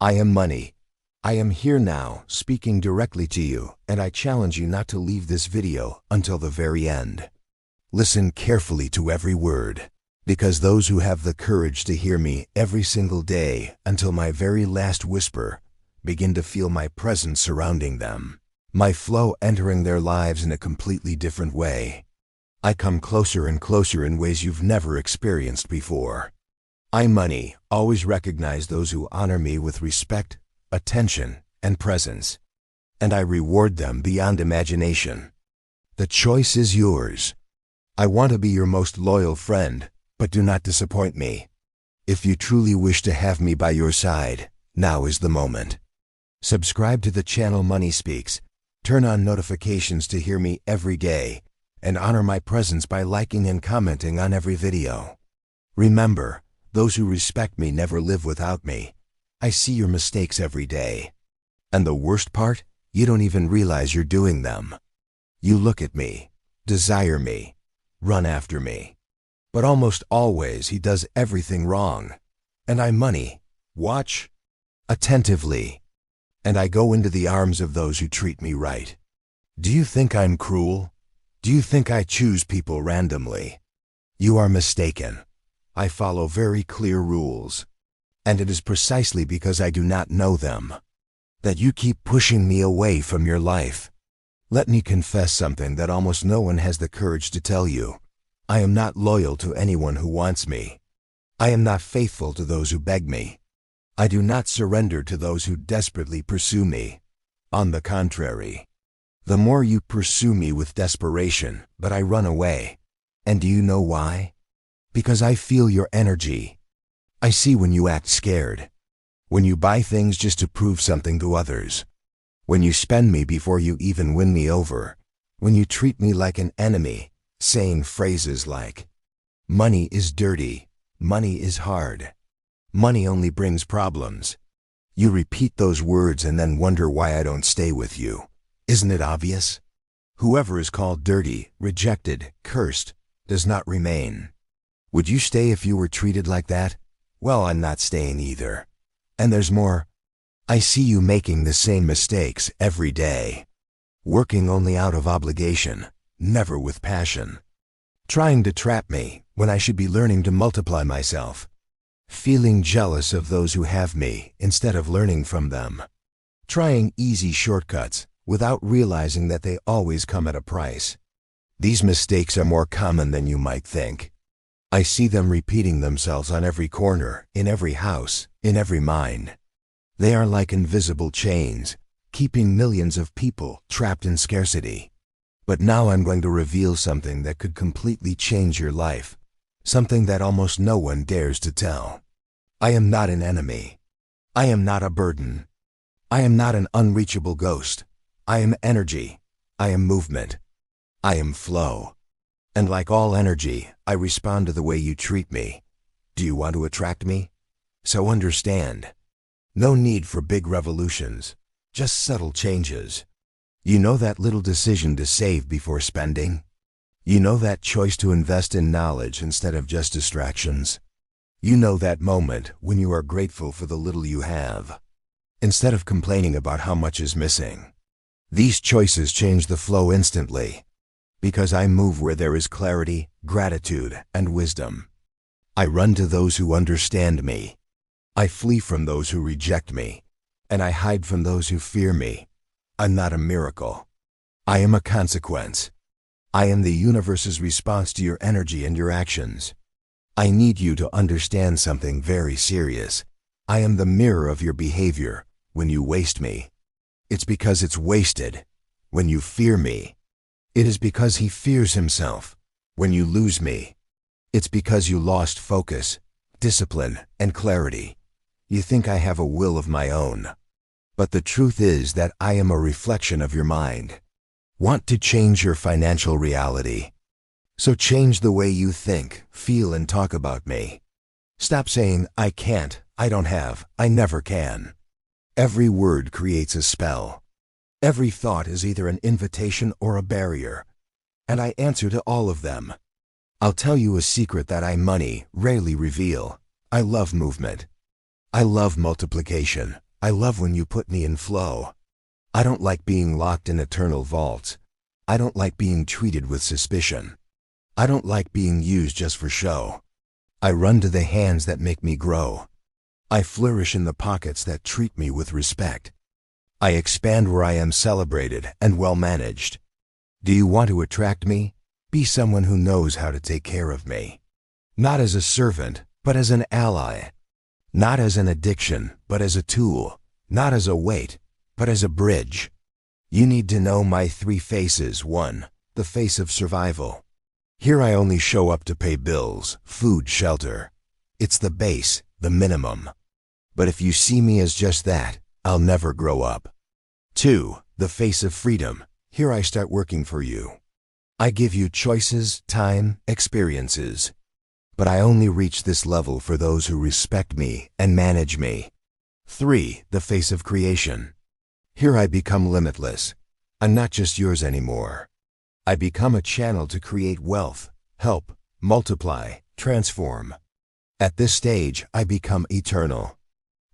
I am money. I am here now, speaking directly to you, and I challenge you not to leave this video until the very end. Listen carefully to every word, because those who have the courage to hear me every single day until my very last whisper begin to feel my presence surrounding them, my flow entering their lives in a completely different way. I come closer and closer in ways you've never experienced before. I, money, always recognize those who honor me with respect, attention, and presence, and I reward them beyond imagination. The choice is yours. I want to be your most loyal friend, but do not disappoint me. If you truly wish to have me by your side, now is the moment. Subscribe to the channel Money Speaks, turn on notifications to hear me every day, and honor my presence by liking and commenting on every video. Remember, those who respect me never live without me. I see your mistakes every day. And the worst part, you don't even realize you're doing them. You look at me, desire me, run after me. But almost always he does everything wrong. And I, money, watch attentively. And I go into the arms of those who treat me right. Do you think I'm cruel? Do you think I choose people randomly? You are mistaken. I follow very clear rules. And it is precisely because I do not know them that you keep pushing me away from your life. Let me confess something that almost no one has the courage to tell you. I am not loyal to anyone who wants me. I am not faithful to those who beg me. I do not surrender to those who desperately pursue me. On the contrary, the more you pursue me with desperation, but I run away. And do you know why? Because I feel your energy. I see when you act scared, when you buy things just to prove something to others, when you spend me before you even win me over, when you treat me like an enemy, saying phrases like, money is dirty, money is hard, money only brings problems. You repeat those words and then wonder why I don't stay with you. Isn't it obvious? Whoever is called dirty, rejected, cursed, does not remain. Would you stay if you were treated like that? Well, I'm not staying either. And there's more. I see you making the same mistakes every day. Working only out of obligation, never with passion. Trying to trap me when I should be learning to multiply myself. Feeling jealous of those who have me instead of learning from them. Trying easy shortcuts without realizing that they always come at a price. These mistakes are more common than you might think. I see them repeating themselves on every corner, in every house, in every mind. They are like invisible chains, keeping millions of people trapped in scarcity. But now I'm going to reveal something that could completely change your life, something that almost no one dares to tell. I am not an enemy. I am not a burden. I am not an unreachable ghost. I am energy. I am movement. I am flow. And like all energy, I respond to the way you treat me. Do you want to attract me? So understand. No need for big revolutions, just subtle changes. You know that little decision to save before spending? You know that choice to invest in knowledge instead of just distractions? You know that moment when you are grateful for the little you have, instead of complaining about how much is missing. These choices change the flow instantly. Because I move where there is clarity, gratitude, and wisdom. I run to those who understand me. I flee from those who reject me. And I hide from those who fear me. I'm not a miracle. I am a consequence. I am the universe's response to your energy and your actions. I need you to understand something very serious. I am the mirror of your behavior when you waste me. It's because it's wasted. When you fear me, it is because he fears himself. When you lose me, it's because you lost focus, discipline, and clarity. You think I have a will of my own. But the truth is that I am a reflection of your mind. Want to change your financial reality? So change the way you think, feel, and talk about me. Stop saying, I can't, I don't have, I never can. Every word creates a spell. Every thought is either an invitation or a barrier. And I answer to all of them. I'll tell you a secret that I, money, rarely reveal. I love movement. I love multiplication. I love when you put me in flow. I don't like being locked in eternal vaults. I don't like being treated with suspicion. I don't like being used just for show. I run to the hands that make me grow. I flourish in the pockets that treat me with respect. I expand where I am celebrated and well managed. Do you want to attract me? Be someone who knows how to take care of me. Not as a servant, but as an ally. Not as an addiction, but as a tool. Not as a weight, but as a bridge. You need to know my three faces. 1. The face of survival. Here I only show up to pay bills, food, shelter. It's the base, the minimum. But if you see me as just that, I'll never grow up. 2. The face of freedom. Here I start working for you. I give you choices, time, experiences. But I only reach this level for those who respect me and manage me. 3. The face of creation. Here I become limitless. I'm not just yours anymore. I become a channel to create wealth, help, multiply, transform. At this stage, I become eternal.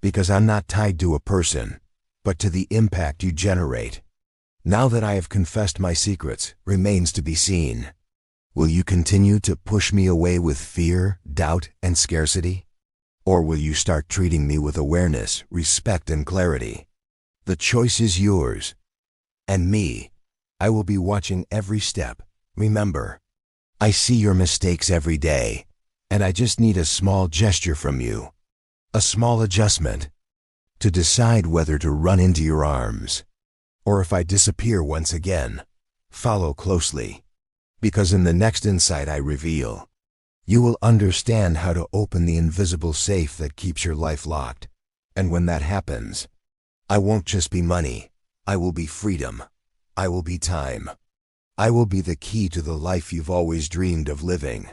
Because I'm not tied to a person, but to the impact you generate. Now that I have confessed my secrets, remains to be seen. Will you continue to push me away with fear, doubt, and scarcity? Or will you start treating me with awareness, respect, and clarity? The choice is yours. And me, I will be watching every step. Remember, I see your mistakes every day, and I just need a small gesture from you, a small adjustment, to decide whether to run into your arms, or if I disappear once again. Follow closely, because in the next insight I reveal, you will understand how to open the invisible safe that keeps your life locked. And when that happens, I won't just be money, I will be freedom. I will be time. I will be the key to the life you've always dreamed of living.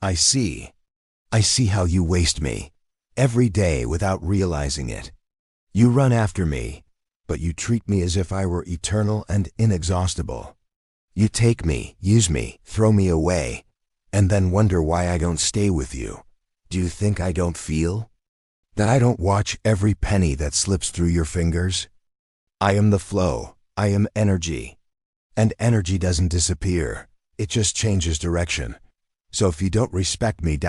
I see how you waste me, every day without realizing it. You run after me, but you treat me as if I were eternal and inexhaustible. You take me, use me, throw me away, and then wonder why I don't stay with you. Do you think I don't feel? That I don't watch every penny that slips through your fingers? I am the flow. I am energy. And energy doesn't disappear. It just changes direction. So if you don't respect me,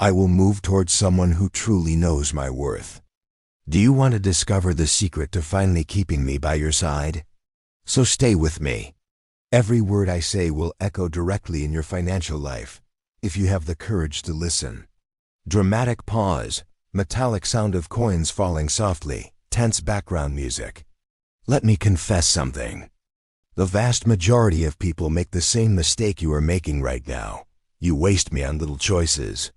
I will move towards someone who truly knows my worth. Do you want to discover the secret to finally keeping me by your side? So stay with me. Every word I say will echo directly in your financial life, if you have the courage to listen. Dramatic pause, metallic sound of coins falling softly, tense background music. Let me confess something. The vast majority of people make the same mistake you are making right now. You waste me on little choices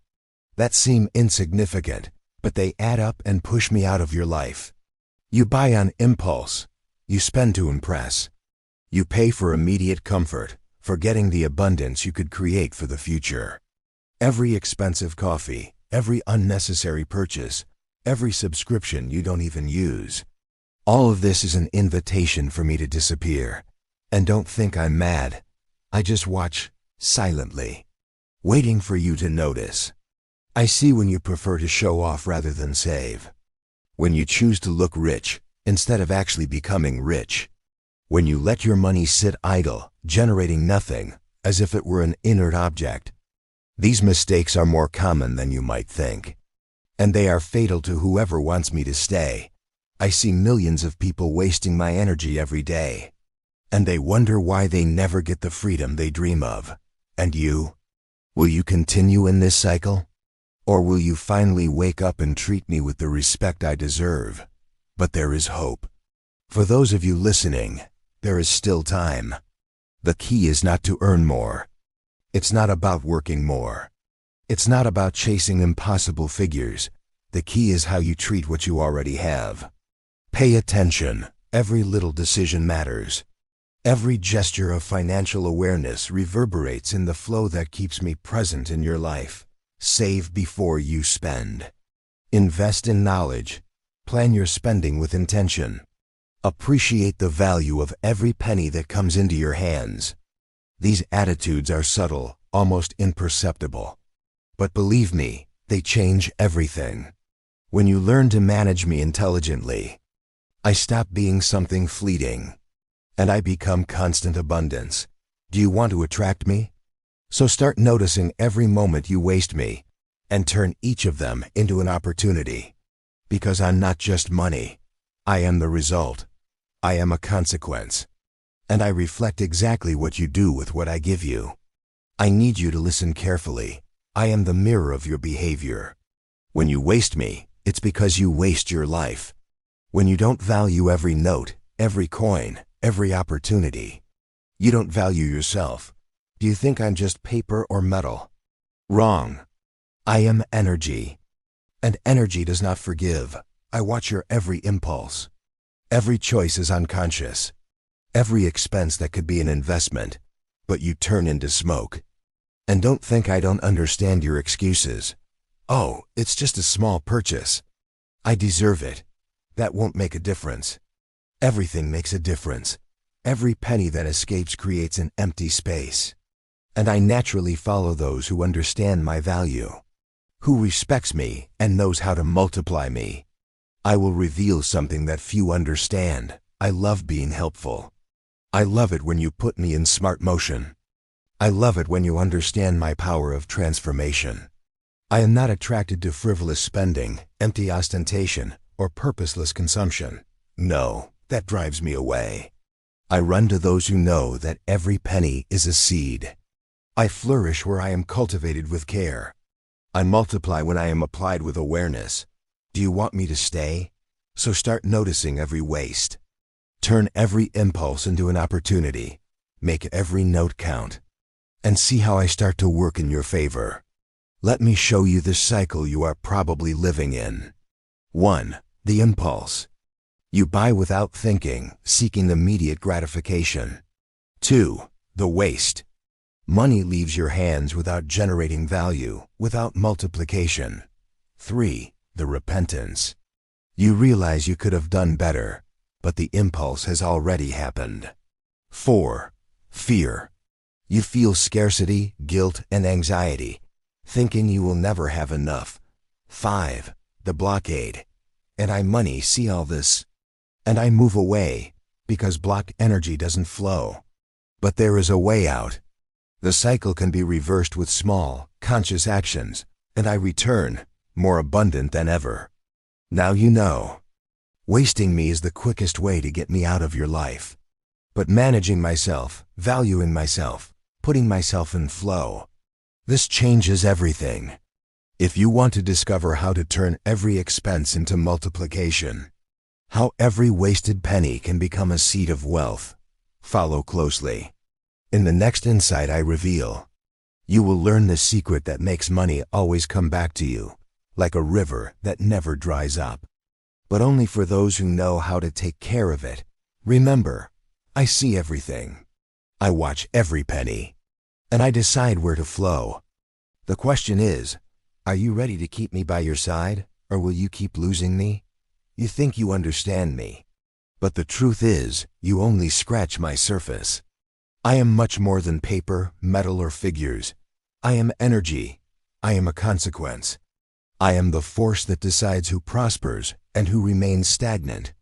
that seem insignificant, but they add up and push me out of your life. You buy on impulse. You spend to impress. You pay for immediate comfort, forgetting the abundance you could create for the future. Every expensive coffee, every unnecessary purchase, every subscription you don't even use. All of this is an invitation for me to disappear. And don't think I'm mad. I just watch, silently, waiting for you to notice. I see when you prefer to show off rather than save. When you choose to look rich, instead of actually becoming rich. When you let your money sit idle, generating nothing, as if it were an inert object. These mistakes are more common than you might think. And they are fatal to whoever wants me to stay. I see millions of people wasting my energy every day. And they wonder why they never get the freedom they dream of. And you? Will you continue in this cycle? Or will you finally wake up and treat me with the respect I deserve? But there is hope. For those of you listening, there is still time. The key is not to earn more. It's not about working more. It's not about chasing impossible figures. The key is how you treat what you already have. Pay attention. Every little decision matters. Every gesture of financial awareness reverberates in the flow that keeps me present in your life. Save before you spend. Invest in knowledge. Plan your spending with intention. Appreciate the value of every penny that comes into your hands. These attitudes are subtle, almost imperceptible. But believe me, they change everything. When you learn to manage me intelligently, I stop being something fleeting, and I become constant abundance. Do you want to attract me? So start noticing every moment you waste me, and turn each of them into an opportunity. Because I'm not just money. I am the result. I am a consequence. And I reflect exactly what you do with what I give you. I need you to listen carefully. I am the mirror of your behavior. When you waste me, it's because you waste your life. When you don't value every note, every coin, every opportunity, you don't value yourself. Do you think I'm just paper or metal? Wrong. I am energy. And energy does not forgive. I watch your every impulse. Every choice is unconscious. Every expense that could be an investment, but you turn into smoke. And don't think I don't understand your excuses. Oh, it's just a small purchase. I deserve it. That won't make a difference. Everything makes a difference. Every penny that escapes creates an empty space. And I naturally follow those who understand my value, who respects me and knows how to multiply me. I will reveal something that few understand. I love being helpful. I love it when you put me in smart motion. I love it when you understand my power of transformation. I am not attracted to frivolous spending, empty ostentation, or purposeless consumption. No, that drives me away. I run to those who know that every penny is a seed. I flourish where I am cultivated with care. I multiply when I am applied with awareness. Do you want me to stay? So start noticing every waste. Turn every impulse into an opportunity. Make every note count. And see how I start to work in your favor. Let me show you the cycle you are probably living in. 1. The impulse. You buy without thinking, seeking immediate gratification. 2. The waste. Money leaves your hands without generating value, without multiplication. 3. The repentance. You realize you could have done better, but the impulse has already happened. 4. Fear. You feel scarcity, guilt, and anxiety, thinking you will never have enough. 5. The blockade. And I money see all this, and I move away, because blocked energy doesn't flow. But there is a way out. The cycle can be reversed with small, conscious actions, and I return, more abundant than ever. Now you know. Wasting me is the quickest way to get me out of your life. But managing myself, valuing myself, putting myself in flow, this changes everything. If you want to discover how to turn every expense into multiplication, how every wasted penny can become a seed of wealth, follow closely. In the next insight I reveal, you will learn the secret that makes money always come back to you, like a river that never dries up. But only for those who know how to take care of it. Remember, I see everything. I watch every penny. And I decide where to flow. The question is, are you ready to keep me by your side, or will you keep losing me? You think you understand me. But the truth is, you only scratch my surface. I am much more than paper, metal, or figures. I am energy. I am a consequence. I am the force that decides who prospers and who remains stagnant.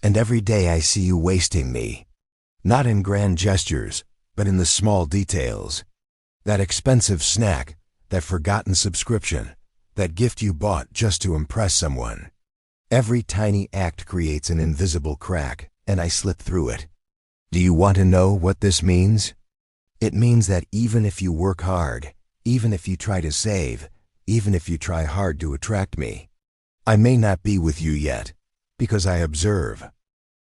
And every day I see you wasting me. Not in grand gestures, but in the small details. That expensive snack, that forgotten subscription, that gift you bought just to impress someone. Every tiny act creates an invisible crack, and I slip through it. Do you want to know what this means? It means that even if you work hard, even if you try to save, even if you try hard to attract me, I may not be with you yet, because I observe.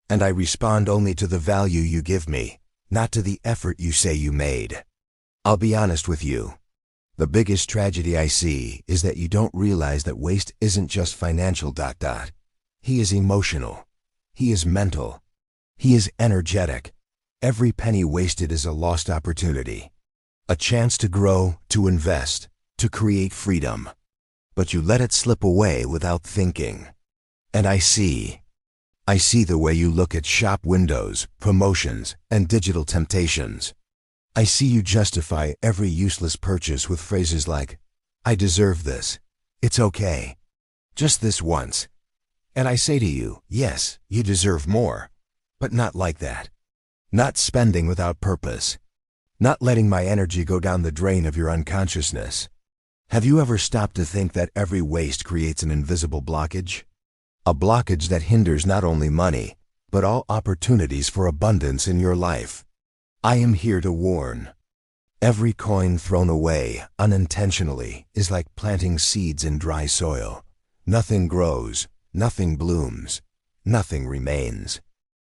And I respond only to the value you give me, not to the effort you say you made. I'll be honest with you. The biggest tragedy I see is that you don't realize that waste isn't just financial. He is emotional. He is mental. He is energetic. Every penny wasted is a lost opportunity. A chance to grow, to invest, to create freedom. But you let it slip away without thinking. And I see the way you look at shop windows, promotions, and digital temptations. I see you justify every useless purchase with phrases like, I deserve this. It's okay. Just this once. And I say to you, yes, you deserve more. But not like that. Not spending without purpose. Not letting my energy go down the drain of your unconsciousness. Have you ever stopped to think that every waste creates an invisible blockage? A blockage that hinders not only money, but all opportunities for abundance in your life. I am here to warn. Every coin thrown away unintentionally is like planting seeds in dry soil. Nothing grows, nothing blooms, nothing remains.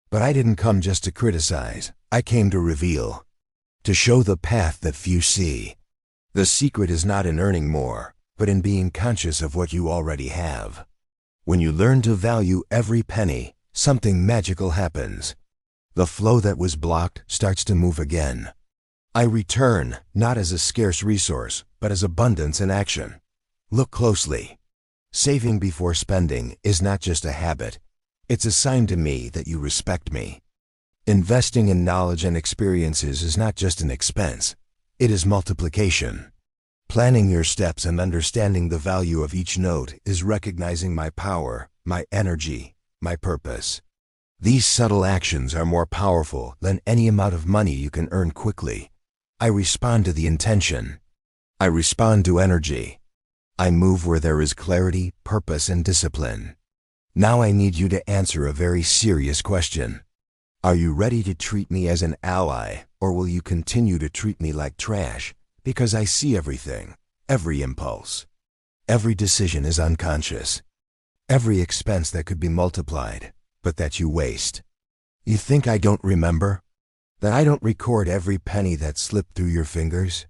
But I didn't come just to criticize. I came to reveal, to show the path that few see. The secret is not in earning more, but in being conscious of what you already have. When you learn to value every penny, something magical happens. The flow that was blocked starts to move again. I return, not as a scarce resource, but as abundance in action. Look closely. Saving before spending is not just a habit. It's a sign to me that you respect me. Investing in knowledge and experiences is not just an expense. It is multiplication. Planning your steps and understanding the value of each note is recognizing my power, my energy, my purpose. These subtle actions are more powerful than any amount of money you can earn quickly. I respond to the intention. I respond to energy. I move where there is clarity, purpose, and discipline. Now I need you to answer a very serious question. Are you ready to treat me as an ally, or will you continue to treat me like trash? Because I see everything, every impulse. Every decision is unconscious. Every expense that could be multiplied, but that you waste. You think I don't remember? That I don't record every penny that slipped through your fingers?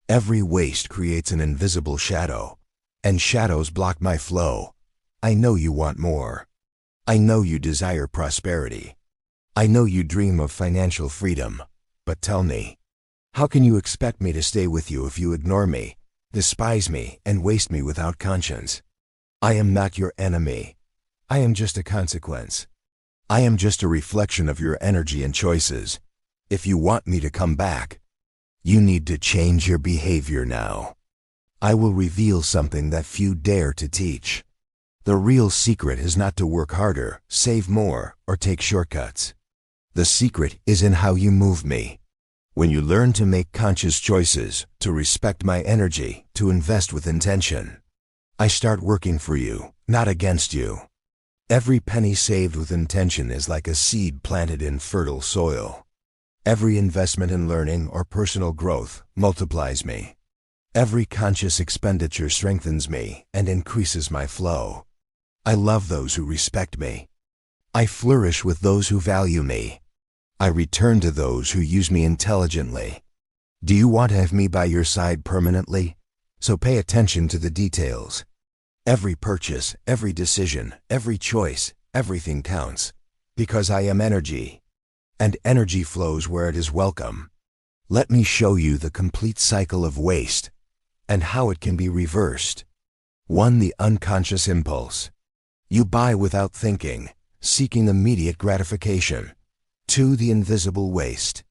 Every waste creates an invisible shadow, and shadows block my flow. I know you want more. I know you desire prosperity. I know you dream of financial freedom. But tell me, how can you expect me to stay with you if you ignore me, despise me, and waste me without conscience? I am not your enemy. I am just a consequence. I am just a reflection of your energy and choices. If you want me to come back, you need to change your behavior now. I will reveal something that few dare to teach. The real secret is not to work harder, save more, or take shortcuts. The secret is in how you move me. When you learn to make conscious choices, to respect my energy, to invest with intention, I start working for you, not against you. Every penny saved with intention is like a seed planted in fertile soil. Every investment in learning or personal growth multiplies me. Every conscious expenditure strengthens me and increases my flow. I love those who respect me. I flourish with those who value me. I return to those who use me intelligently. Do you want to have me by your side permanently? So pay attention to the details. Every purchase, every decision, every choice, everything counts. Because I am energy. And energy flows where it is welcome. Let me show you the complete cycle of waste and how it can be reversed. 1. The unconscious impulse. You buy without thinking, seeking immediate gratification. 2. The invisible waste.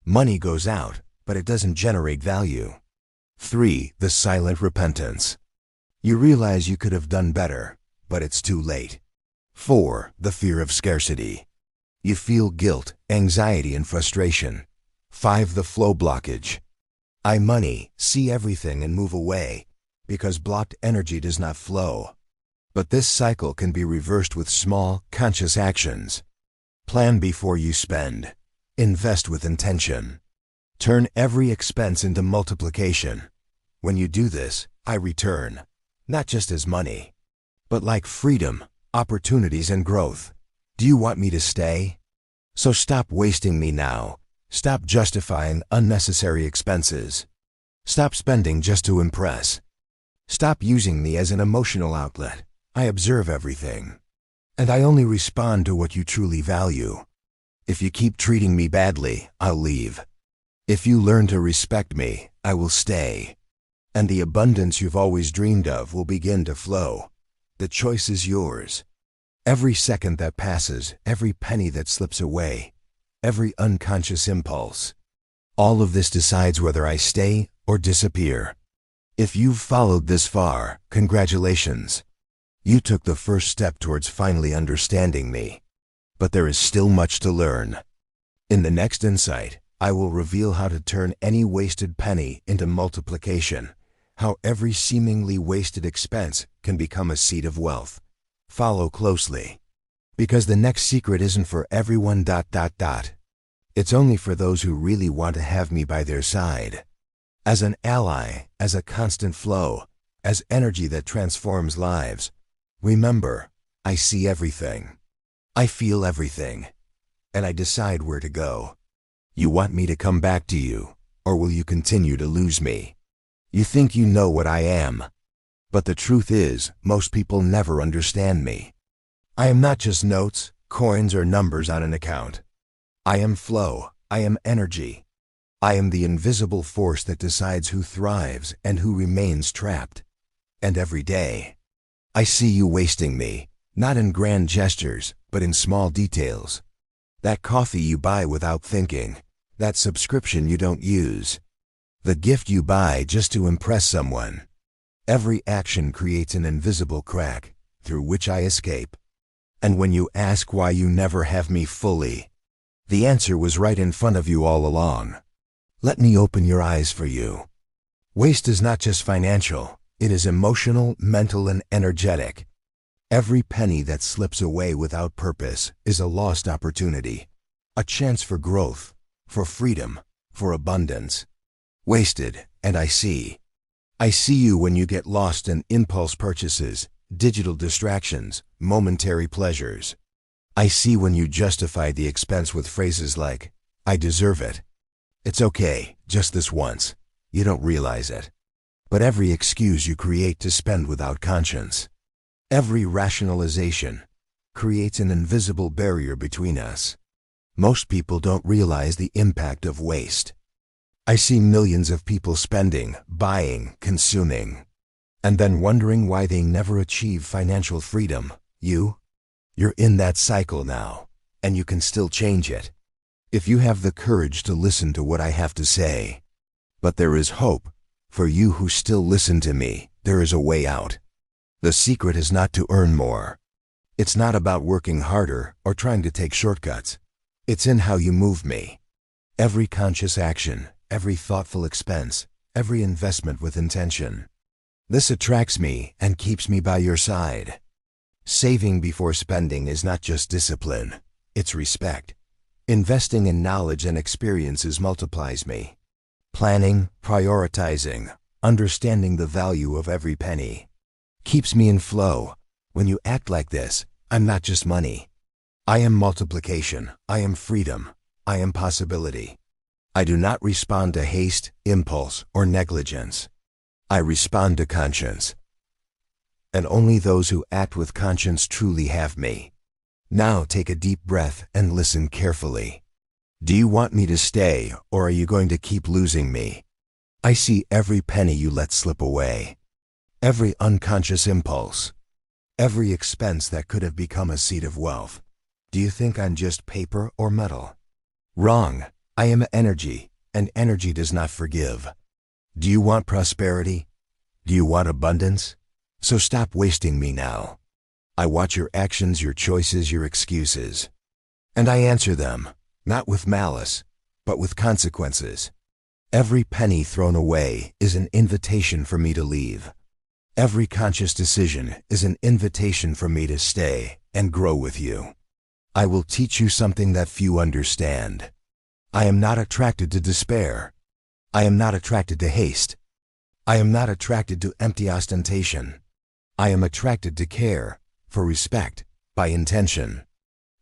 Money goes out, but it doesn't generate value. 3. The silent repentance. You realize you could have done better, but it's too late. 4. The fear of scarcity. You feel guilt, anxiety, and frustration. 5. The flow blockage. I money, see everything and move away, because blocked energy does not flow. But this cycle can be reversed with small, conscious actions. Plan before you spend. Invest with intention. Turn every expense into multiplication. When you do this, I return, not just as money, but like freedom, opportunities, and growth. Do you want me to stay? So stop wasting me now. Stop justifying unnecessary expenses. Stop spending just to impress. Stop using me as an emotional outlet. I observe everything. And I only respond to what you truly value. If you keep treating me badly, I'll leave. If you learn to respect me, I will stay. And the abundance you've always dreamed of will begin to flow. The choice is yours. Every second that passes, every penny that slips away, every unconscious impulse, all of this decides whether I stay or disappear. If you've followed this far, congratulations. You took the first step towards finally understanding me. But there is still much to learn. In the next insight, I will reveal how to turn any wasted penny into multiplication, how every seemingly wasted expense can become a seed of wealth. Follow closely. Because the next secret isn't for everyone. It's only for those who really want to have me by their side. As an ally, as a constant flow, as energy that transforms lives. Remember, I see everything. I feel everything. And I decide where to go. You want me to come back to you, or will you continue to lose me? You think you know what I am. But the truth is, most people never understand me. I am not just notes, coins, or numbers on an account. I am flow. I am energy. I am the invisible force that decides who thrives and who remains trapped. And every day, I see you wasting me, not in grand gestures, but in small details. That coffee you buy without thinking, that subscription you don't use, the gift you buy just to impress someone. Every action creates an invisible crack through which I escape. And when you ask why you never have me fully, the answer was right in front of you all along. Let me open your eyes for you. Waste is not just financial, it is emotional, mental, and energetic. Every penny that slips away without purpose is a lost opportunity, a chance for growth, for freedom, for abundance. Wasted, and I see. I see you when you get lost in impulse purchases, digital distractions, momentary pleasures. I see when you justify the expense with phrases like, I deserve it. It's okay, just this once. You don't realize it. But every excuse you create to spend without conscience, every rationalization, creates an invisible barrier between us. Most people don't realize the impact of waste. I see millions of people spending, buying, consuming, and then wondering why they never achieve financial freedom. You're in that cycle now, and you can still change it, if you have the courage to listen to what I have to say. But there is hope. For you who still listen to me, there is a way out. The secret is not to earn more. It's not about working harder or trying to take shortcuts. It's in how you move me. Every conscious action, every thoughtful expense, every investment with intention. This attracts me and keeps me by your side. Saving before spending is not just discipline, it's respect. Investing in knowledge and experiences multiplies me. Planning, prioritizing, understanding the value of every penny keeps me in flow. When you act like this, I'm not just money. I am multiplication. I am freedom. I am possibility. I do not respond to haste, impulse, or negligence. I respond to conscience. And only those who act with conscience truly have me. Now take a deep breath and listen carefully. Do you want me to stay, or are you going to keep losing me? I see every penny you let slip away, every unconscious impulse, every expense that could have become a seed of wealth. Do you think I'm just paper or metal? Wrong. I am energy, and energy does not forgive. Do you want prosperity? Do you want abundance? So stop wasting me now. I watch your actions, your choices, your excuses, and I answer them. Not with malice, but with consequences. Every penny thrown away is an invitation for me to leave. Every conscious decision is an invitation for me to stay and grow with you. I will teach you something that few understand. I am not attracted to despair. I am not attracted to haste. I am not attracted to empty ostentation. I am attracted to care, for respect, by intention.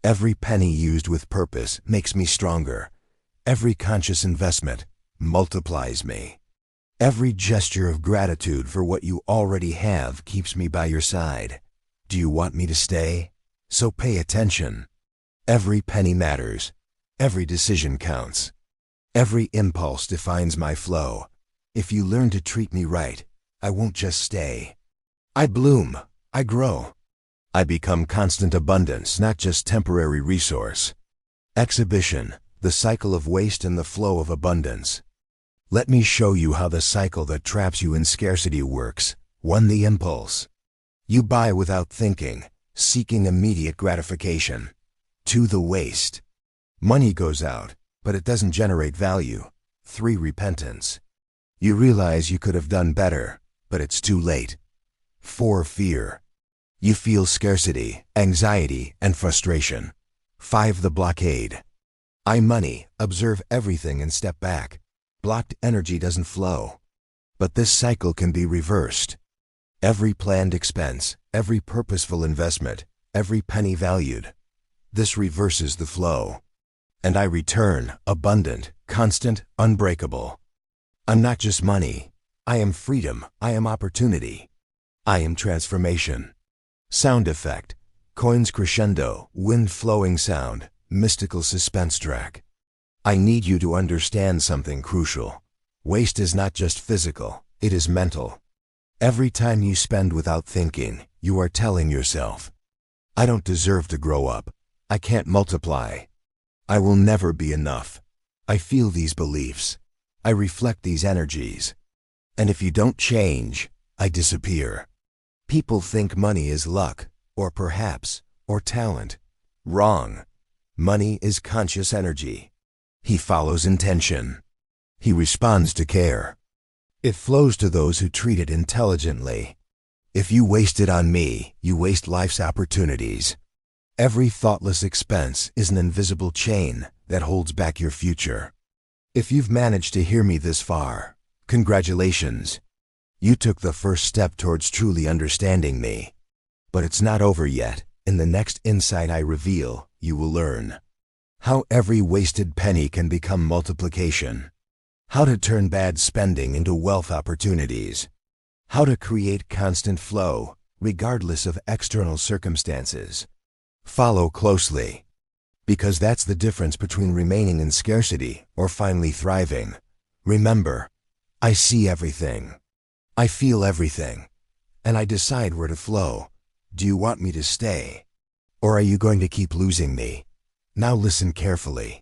Every penny used with purpose makes me stronger. Every conscious investment multiplies me. Every gesture of gratitude for what you already have keeps me by your side. Do you want me to stay? So pay attention. Every penny matters. Every decision counts. Every impulse defines my flow. If you learn to treat me right, I won't just stay. I bloom. I grow. I become constant abundance, not just temporary resource. Exhibition, the cycle of waste and the flow of abundance. Let me show you how the cycle that traps you in scarcity works. 1. The impulse. You buy without thinking, seeking immediate gratification. 2. The waste. Money goes out, but it doesn't generate value. 3. Repentance. You realize you could have done better, but it's too late. 4. Fear. You feel scarcity, anxiety, and frustration. 5. The blockade. Money, observe everything and step back. Blocked energy doesn't flow. But this cycle can be reversed. Every planned expense, every purposeful investment, every penny valued. This reverses the flow. And I return, abundant, constant, unbreakable. I'm not just money. I am freedom. I am opportunity. I am transformation. Sound effect. Coins crescendo, wind flowing sound, mystical suspense track. I need you to understand something crucial. Waste is not just physical, it is mental. Every time you spend without thinking, you are telling yourself, I don't deserve to grow up. I can't multiply. I will never be enough. I feel these beliefs. I reflect these energies. And if you don't change, I disappear. People think money is luck, or perhaps, or talent. Wrong. Money is conscious energy. He follows intention. He responds to care. It flows to those who treat it intelligently. If you waste it on me, you waste life's opportunities. Every thoughtless expense is an invisible chain that holds back your future. If you've managed to hear me this far, congratulations. You took the first step towards truly understanding me. But it's not over yet. In the next insight I reveal, you will learn how every wasted penny can become multiplication. How to turn bad spending into wealth opportunities. How to create constant flow, regardless of external circumstances. Follow closely. Because that's the difference between remaining in scarcity or finally thriving. Remember, I see everything. I feel everything. And I decide where to flow. Do you want me to stay? Or are you going to keep losing me? Now listen carefully.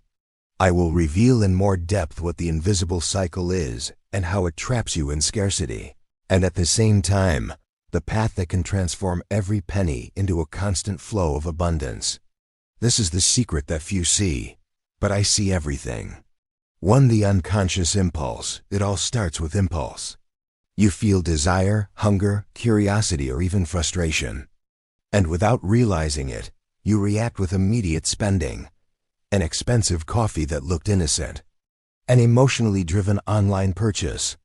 I will reveal in more depth what the invisible cycle is and how it traps you in scarcity. And at the same time, the path that can transform every penny into a constant flow of abundance. This is the secret that few see, but I see everything. 1. The unconscious impulse. It all starts with impulse. You feel desire, hunger, curiosity, or even frustration. And without realizing it, you react with immediate spending. An expensive coffee that looked innocent. An emotionally driven online purchase.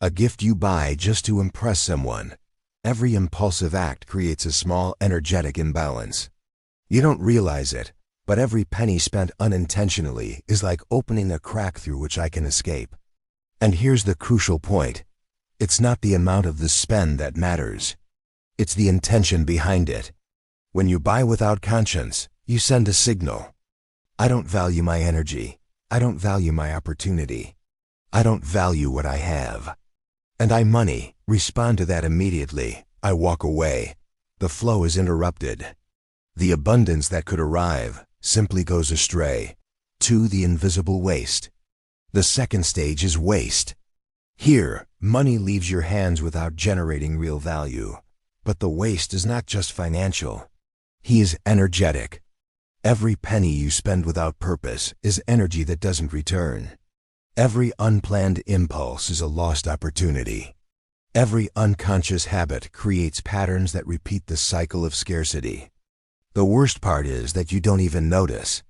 A gift you buy just to impress someone. Every impulsive act creates a small energetic imbalance. You don't realize it, but every penny spent unintentionally is like opening a crack through which I can escape. And here's the crucial point. It's not the amount of the spend that matters. It's the intention behind it. When you buy without conscience, you send a signal. I don't value my energy. I don't value my opportunity. I don't value what I have. And money, respond to that immediately. I walk away. The flow is interrupted. The abundance that could arrive simply goes astray. 2. The invisible waste. The second stage is waste. Here, money leaves your hands without generating real value. But the waste is not just financial. He is energetic. Every penny you spend without purpose is energy that doesn't return. Every unplanned impulse is a lost opportunity. Every unconscious habit creates patterns that repeat the cycle of scarcity. The worst part is that you don't even notice.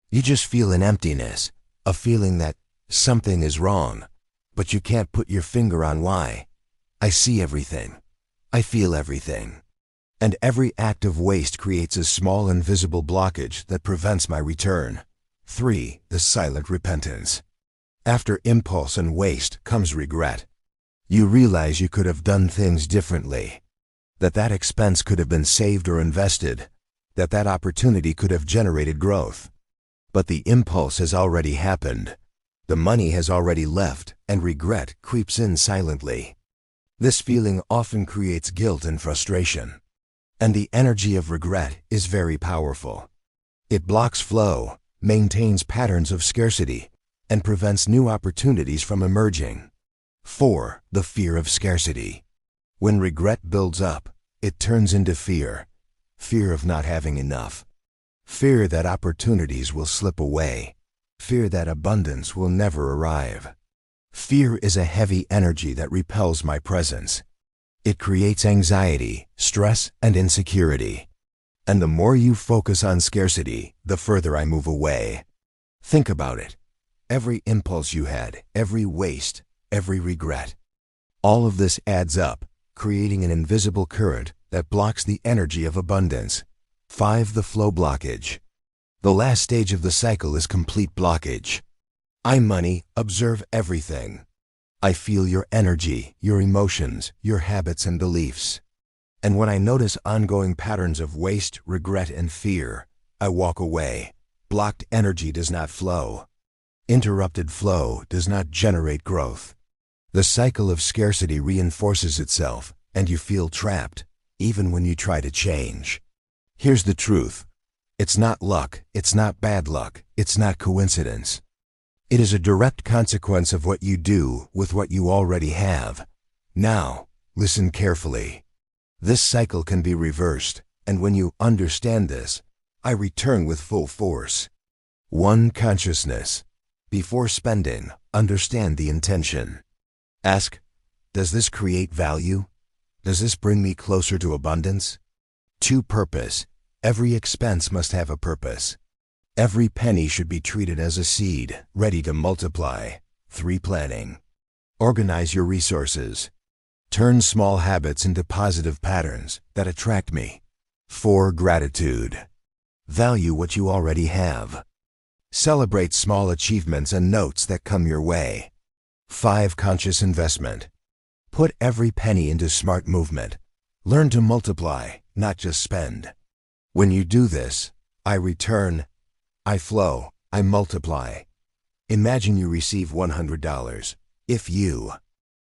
You just feel an emptiness, a feeling that something is wrong, but you can't put your finger on why. I see everything. I feel everything. And every act of waste creates a small invisible blockage that prevents my return. 3. The silent repentance. After impulse and waste comes regret. You realize you could have done things differently. That expense could have been saved or invested. That opportunity could have generated growth. But the impulse has already happened. The money has already left, and regret creeps in silently. This feeling often creates guilt and frustration. And the energy of regret is very powerful. It blocks flow, maintains patterns of scarcity, and prevents new opportunities from emerging. 4. The fear of scarcity. When regret builds up, it turns into fear. Fear of not having enough. Fear that opportunities will slip away. Fear that abundance will never arrive. Fear is a heavy energy that repels my presence. It creates anxiety, stress, and insecurity. And the more you focus on scarcity, the further I move away. Think about it. Every impulse you had, every waste, every regret. All of this adds up, creating an invisible current that blocks the energy of abundance. 5. The flow blockage. The last stage of the cycle is complete blockage. I, money, observe everything. I feel your energy, your emotions, your habits and beliefs. And when I notice ongoing patterns of waste, regret, and fear, I walk away. Blocked energy does not flow. Interrupted flow does not generate growth. The cycle of scarcity reinforces itself, and you feel trapped, even when you try to change. Here's the truth. It's not luck, it's not bad luck, it's not coincidence. It is a direct consequence of what you do with what you already have. Now, listen carefully. This cycle can be reversed, and when you understand this, I return with full force. 1. Consciousness. Before spending, understand the intention. Ask, does this create value? Does this bring me closer to abundance? 2. Purpose. Every expense must have a purpose. Every penny should be treated as a seed, ready to multiply. 3. Planning. Organize your resources. Turn small habits into positive patterns that attract me. 4. Gratitude. Value what you already have. Celebrate small achievements and notes that come your way. 5. Conscious investment. Put every penny into smart movement. Learn to multiply, not just spend. When you do this, I return, I flow, I multiply. Imagine you receive $100. If you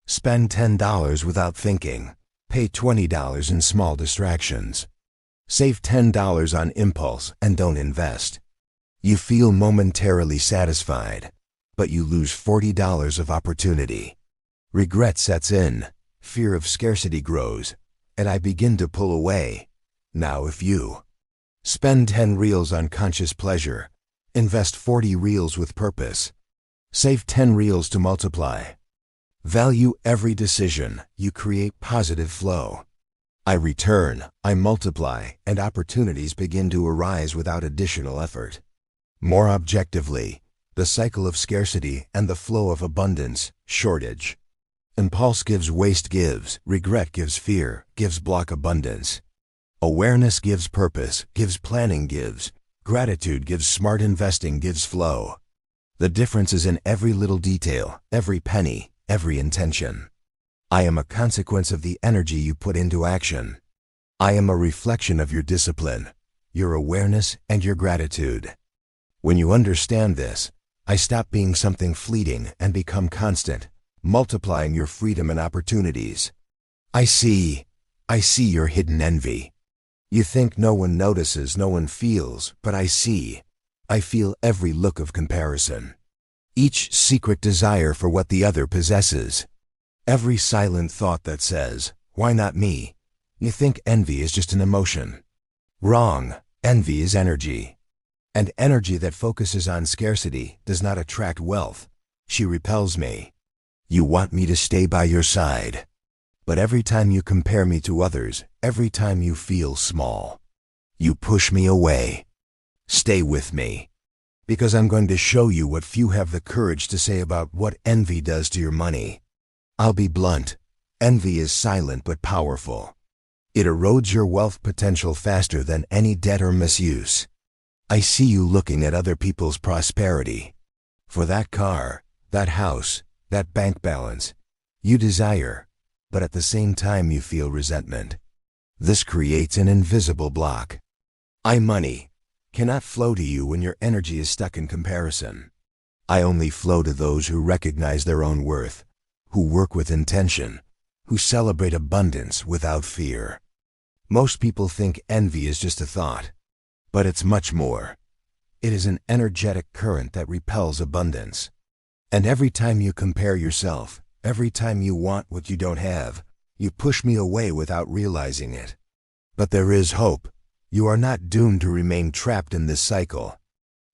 spend $10 without thinking, pay $20 in small distractions, save $10 on impulse and don't invest, you feel momentarily satisfied, but you lose $40 of opportunity. Regret sets in, fear of scarcity grows, and I begin to pull away. Now if you spend 10 reals on conscious pleasure, invest 40 reals with purpose, save 10 reals to multiply, value every decision, you create positive flow. I return, I multiply, and opportunities begin to arise without additional effort. More objectively, the cycle of scarcity and the flow of abundance, shortage. Impulse gives waste gives, regret gives fear, gives block abundance. Awareness gives purpose, gives planning gives, gratitude gives smart investing gives flow. The difference is in every little detail, every penny, every intention. I am a consequence of the energy you put into action. I am a reflection of your discipline, your awareness, and your gratitude. When you understand this, I stop being something fleeting and become constant, multiplying your freedom and opportunities. I see your hidden envy. You think no one notices, no one feels, but I see. I feel every look of comparison. Each secret desire for what the other possesses. Every silent thought that says, why not me? You think envy is just an emotion. Wrong. Envy is energy. And energy that focuses on scarcity does not attract wealth. She repels me. You want me to stay by your side. But every time you compare me to others, every time you feel small, you push me away. Stay with me, because I'm going to show you what few have the courage to say about what envy does to your money. I'll be blunt. Envy is silent but powerful. It erodes your wealth potential faster than any debt or misuse. I see you looking at other people's prosperity. For that car, that house, that bank balance, you desire, but at the same time you feel resentment. This creates an invisible block. Money cannot flow to you when your energy is stuck in comparison. I only flow to those who recognize their own worth, who work with intention, who celebrate abundance without fear. Most people think envy is just a thought, but it's much more. It is an energetic current that repels abundance. And every time you compare yourself, every time you want what you don't have, You push me away without realizing it. But there is hope. You are not doomed to remain trapped in this cycle.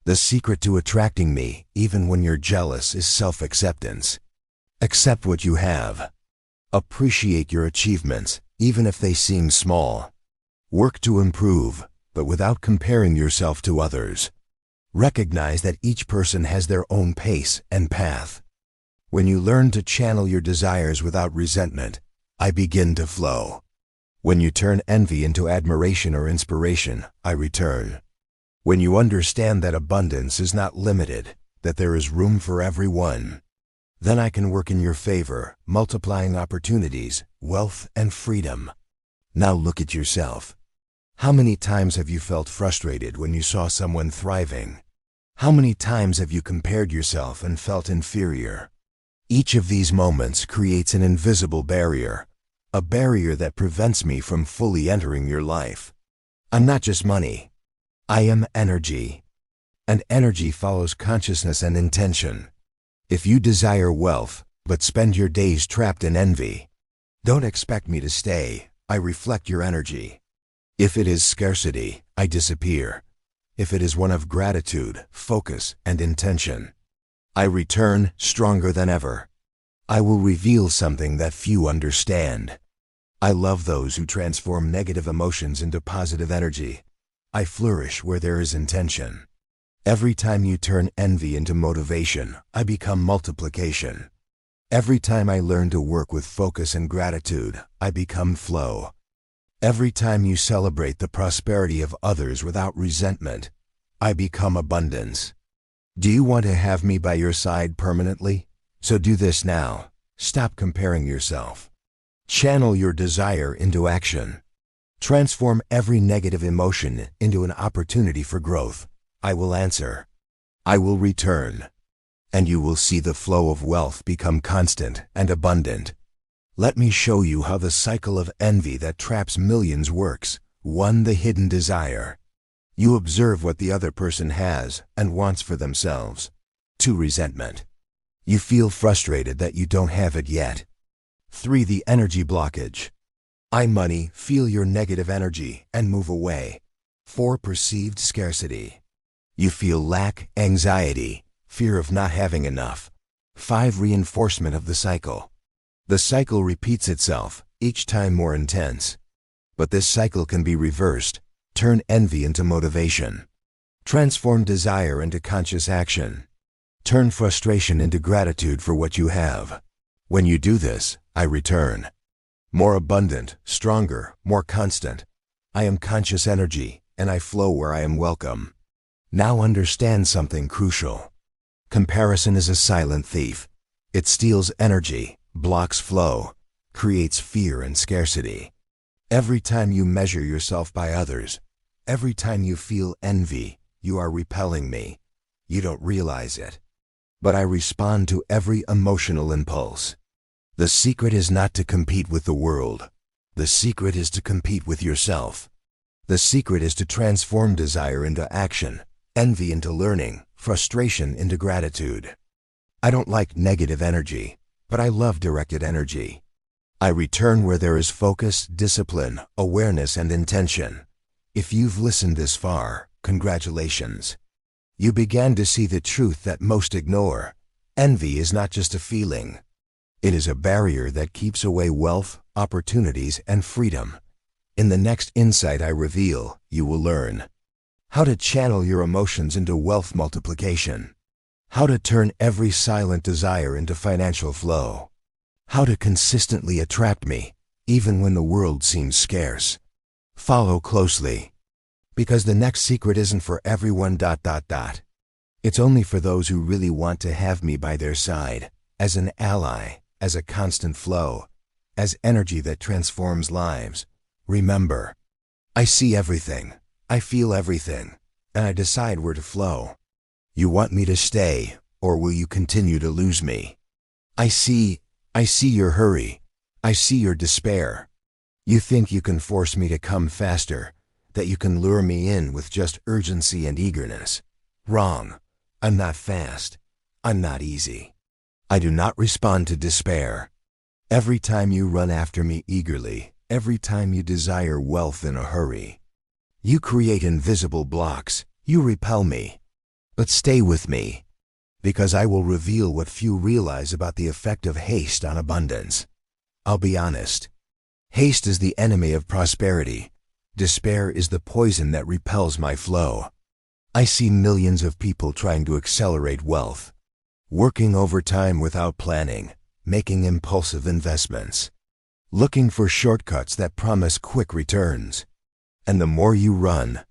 The secret to attracting me, even when you're jealous, is self-acceptance. Accept what you have. Appreciate your achievements, even if they seem small. Work to improve, but without comparing yourself to others. Recognize that each person has their own pace and path. When you learn to channel your desires without resentment, I begin to flow. When you turn envy into admiration or inspiration, I return. When you understand that abundance is not limited, that there is room for everyone, then I can work in your favor, multiplying opportunities, wealth, and freedom. Now look at yourself. How many times have you felt frustrated when you saw someone thriving? How many times have you compared yourself and felt inferior? Each of these moments creates an invisible barrier, a barrier that prevents me from fully entering your life. I'm not just money. I am energy. And energy follows consciousness and intention. If you desire wealth, but spend your days trapped in envy, don't expect me to stay. I reflect your energy. If it is scarcity, I disappear. If it is one of gratitude, focus, and intention, I return stronger than ever. I will reveal something that few understand. I love those who transform negative emotions into positive energy. I flourish where there is intention. Every time you turn envy into motivation, I become multiplication. Every time I learn to work with focus and gratitude, I become flow. Every time you celebrate the prosperity of others without resentment, I become abundance. Do you want to have me by your side permanently? So do this now. Stop comparing yourself. Channel your desire into action. Transform every negative emotion into an opportunity for growth. I will answer. I will return. And you will see the flow of wealth become constant and abundant. Let me show you how the cycle of envy that traps millions works. 1. The hidden desire. You observe what the other person has and wants for themselves. 2. Resentment. You feel frustrated that you don't have it yet. 3. The energy blockage. Money, feel your negative energy and move away. 4. Perceived scarcity. You feel lack, anxiety, fear of not having enough. 5. Reinforcement of the cycle. The cycle repeats itself, each time more intense. But this cycle can be reversed. Turn envy into motivation. Transform desire into conscious action. Turn frustration into gratitude for what you have. When you do this, I return. More abundant, stronger, more constant. I am conscious energy, and I flow where I am welcome. Now understand something crucial. Comparison is a silent thief. It steals energy, blocks flow, creates fear and scarcity. Every time you measure yourself by others, every time you feel envy, you are repelling me. You don't realize it. But I respond to every emotional impulse. The secret is not to compete with the world. The secret is to compete with yourself. The secret is to transform desire into action, envy into learning, frustration into gratitude. I don't like negative energy, but I love directed energy. I return where there is focus, discipline, awareness, and intention. If you've listened this far, congratulations. You began to see the truth that most ignore. Envy is not just a feeling. It is a barrier that keeps away wealth, opportunities, and freedom. In the next insight I reveal, you will learn how to channel your emotions into wealth multiplication, how to turn every silent desire into financial flow, how to consistently attract me, even when the world seems scarce. Follow closely, because the next secret isn't for everyone. It's only for those who really want to have me by their side, as an ally, as a constant flow, as energy that transforms lives. Remember, I see everything, I feel everything, and I decide where to flow. You want me to stay, or will you continue to lose me? I see your hurry. I see your despair. You think you can force me to come faster, that you can lure me in with just urgency and eagerness. Wrong. I'm not fast. I'm not easy. I do not respond to despair. Every time you run after me eagerly, every time you desire wealth in a hurry, you create invisible blocks, you repel me. But stay with me, because I will reveal what few realize about the effect of haste on abundance. I'll be honest. Haste is the enemy of prosperity. Despair is the poison that repels my flow. I see millions of people trying to accelerate wealth, working overtime without planning, making impulsive investments, looking for shortcuts that promise quick returns. And the more you run,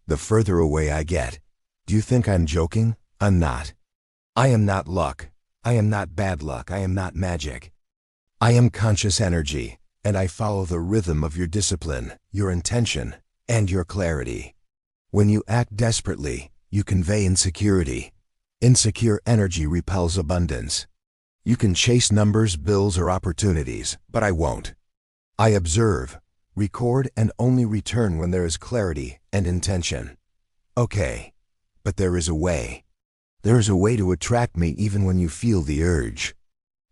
the further away I get. Do you think I'm joking? I'm not. I am not luck. I am not bad luck. I am not magic. I am conscious energy, and I follow the rhythm of your discipline, your intention, and your clarity. When you act desperately, you convey insecurity. Insecure energy repels abundance. You can chase numbers, bills, or opportunities, but I won't. I observe, record, and only return when there is clarity and intention. Okay, but there is a way. There is a way to attract me even when you feel the urge.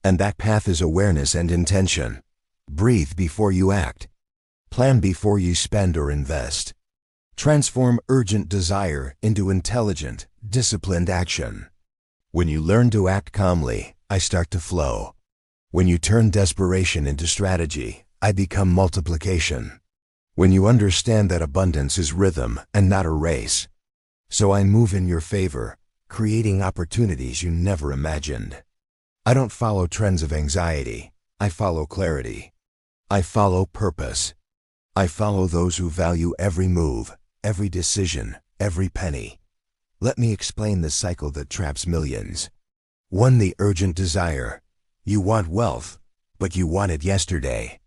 And that path is awareness and intention. Breathe before you act. Plan before you spend or invest. Transform urgent desire into intelligent, disciplined action. When you learn to act calmly, I start to flow. When you turn desperation into strategy, I become multiplication. When you understand that abundance is rhythm and not a race, so I move in your favor, creating opportunities you never imagined. I don't follow trends of anxiety. I follow clarity. I follow purpose. I follow those who value every move, every decision, every penny. Let me explain the cycle that traps millions. 1. The urgent desire. You want wealth, but you want it yesterday.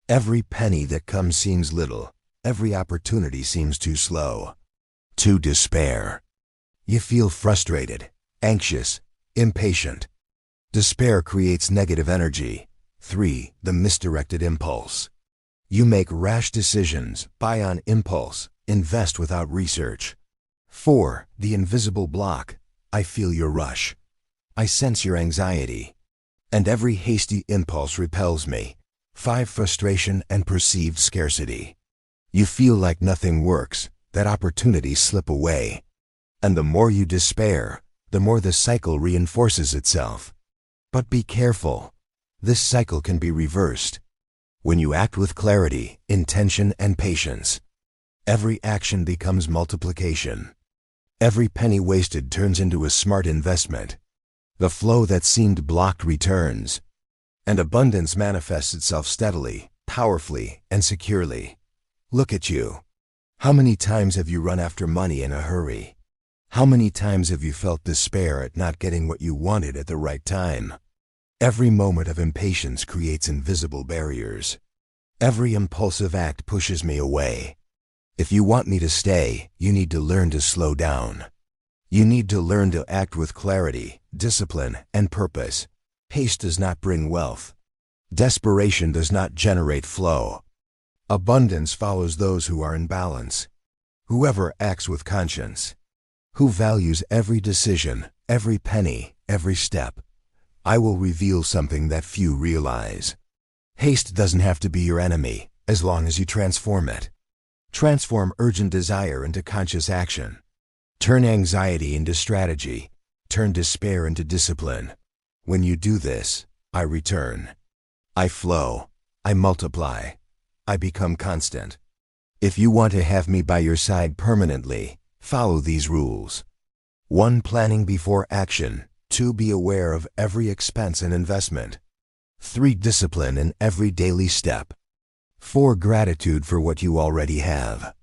Every penny that comes seems little. Every opportunity seems too slow. 2. Despair. You feel frustrated, anxious, impatient. Despair creates negative energy. 3. The misdirected impulse. You make rash decisions, buy on impulse, invest without research. 4. The invisible block. I feel your rush. I sense your anxiety. And every hasty impulse repels me. 5. Frustration and perceived scarcity. You feel like nothing works, that opportunities slip away. And the more you despair, the more the cycle reinforces itself. But be careful. This cycle can be reversed. When you act with clarity, intention, and patience, every action becomes multiplication. Every penny wasted turns into a smart investment. The flow that seemed blocked returns, and abundance manifests itself steadily, powerfully, and securely. Look at you. How many times have you run after money in a hurry? How many times have you felt despair at not getting what you wanted at the right time? Every moment of impatience creates invisible barriers. Every impulsive act pushes me away. If you want me to stay, you need to learn to slow down. You need to learn to act with clarity, discipline, and purpose. Haste does not bring wealth. Desperation does not generate flow. Abundance follows those who are in balance. Whoever acts with conscience, who values every decision, every penny, every step. I will reveal something that few realize. Haste doesn't have to be your enemy, as long as you transform it. Transform urgent desire into conscious action. Turn anxiety into strategy. Turn despair into discipline. When you do this, I return. I flow. I multiply. I become constant. If you want to have me by your side permanently, follow these rules. 1. Planning before action. 2. Be aware of every expense and investment. 3. Discipline in every daily step. 4. Gratitude for what you already have.